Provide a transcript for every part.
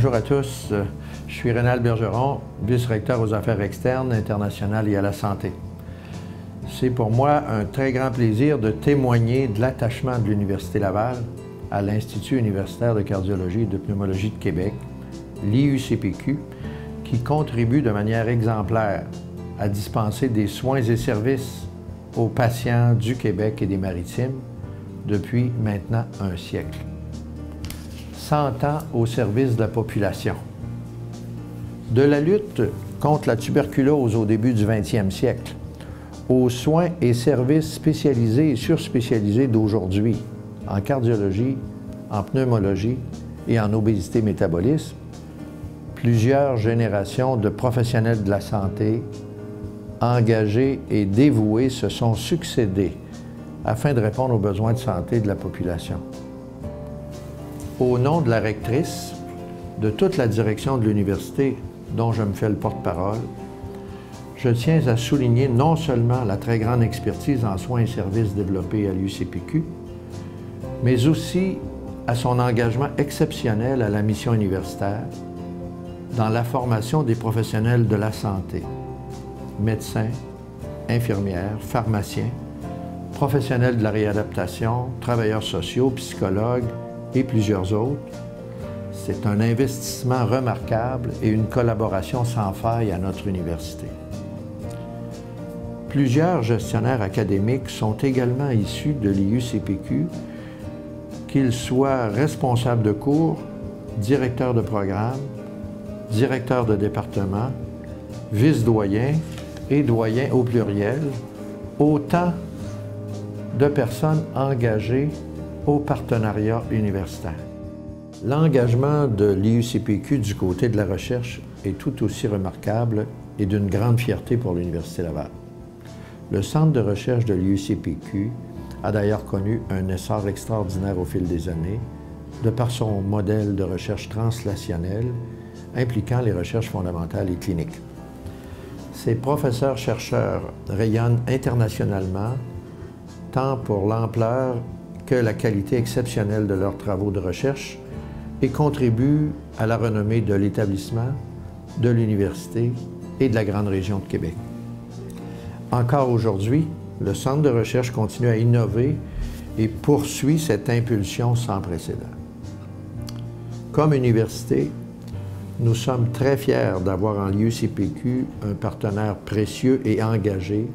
Bonjour à tous, je suis Rénal Bergeron, vice-recteur aux affaires externes, internationales et à la santé. C'est pour moi un très grand plaisir de témoigner de l'attachement de l'Université Laval à l'Institut universitaire de cardiologie et de pneumologie de Québec, l'IUCPQ, qui contribue de manière exemplaire à dispenser des soins et services aux patients du Québec et des Maritimes depuis maintenant un siècle. 100 ans au service de la population. De la lutte contre la tuberculose au début du 20e siècle, aux soins et services spécialisés et surspécialisés d'aujourd'hui, en cardiologie, en pneumologie et en obésité-métabolisme, plusieurs générations de professionnels de la santé, engagés et dévoués, se sont succédés afin de répondre aux besoins de santé de la population. Au nom de la rectrice, de toute la direction de l'université, dont je me fais le porte-parole, je tiens à souligner non seulement la très grande expertise en soins et services développés à l'UCPQ, mais aussi à son engagement exceptionnel à la mission universitaire dans la formation des professionnels de la santé, médecins, infirmières, pharmaciens, professionnels de la réadaptation, travailleurs sociaux, psychologues, et plusieurs autres. C'est un investissement remarquable et une collaboration sans faille à notre université. Plusieurs gestionnaires académiques sont également issus de l'IUCPQ, qu'ils soient responsables de cours, directeurs de programme, directeurs de département, vice-doyens et doyens au pluriel, autant de personnes engagées au partenariat universitaire. L'engagement de l'IUCPQ du côté de la recherche est tout aussi remarquable et d'une grande fierté pour l'Université Laval. Le centre de recherche de l'IUCPQ a d'ailleurs connu un essor extraordinaire au fil des années, de par son modèle de recherche translationnelle impliquant les recherches fondamentales et cliniques. Ses professeurs-chercheurs rayonnent internationalement, tant pour l'ampleur que la qualité exceptionnelle de leurs travaux de recherche et contribuent à la renommée de l'établissement, de l'université et de la grande région de Québec. Encore aujourd'hui, le Centre de recherche continue à innover et poursuit cette impulsion sans précédent. Comme université, nous sommes très fiers d'avoir en l'IUCPQ un partenaire précieux et engagé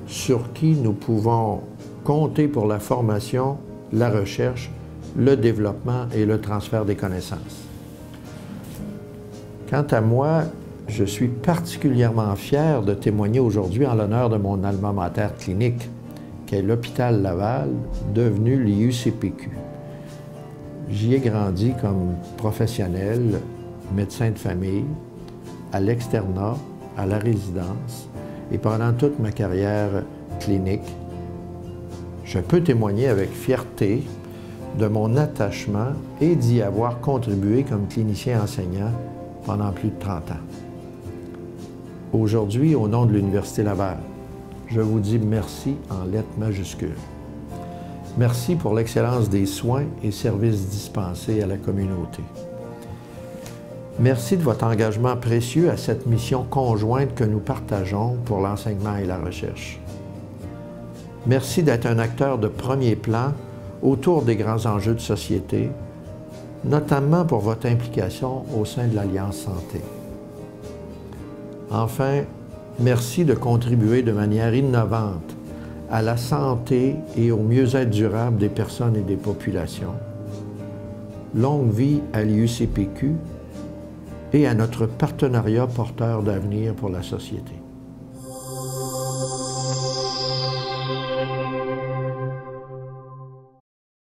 sur qui nous pouvons compter pour la formation, la recherche, le développement et le transfert des connaissances. Quant à moi, je suis particulièrement fier de témoigner aujourd'hui en l'honneur de mon alma mater clinique, qu'est l'Hôpital Laval, devenu l'IUCPQ. J'y ai grandi comme professionnel, médecin de famille, à l'externat, à la résidence et pendant toute ma carrière clinique. Je peux témoigner avec fierté de mon attachement et d'y avoir contribué comme clinicien enseignant pendant plus de 30 ans. Aujourd'hui, au nom de l'Université Laval, je vous dis merci en lettres majuscules. Merci pour l'excellence des soins et services dispensés à la communauté. Merci de votre engagement précieux à cette mission conjointe que nous partageons pour l'enseignement et la recherche. Merci d'être un acteur de premier plan autour des grands enjeux de société, notamment pour votre implication au sein de l'Alliance Santé. Enfin, merci de contribuer de manière innovante à la santé et au mieux-être durable des personnes et des populations. Longue vie à l'IUCPQ et à notre partenariat porteur d'avenir pour la société.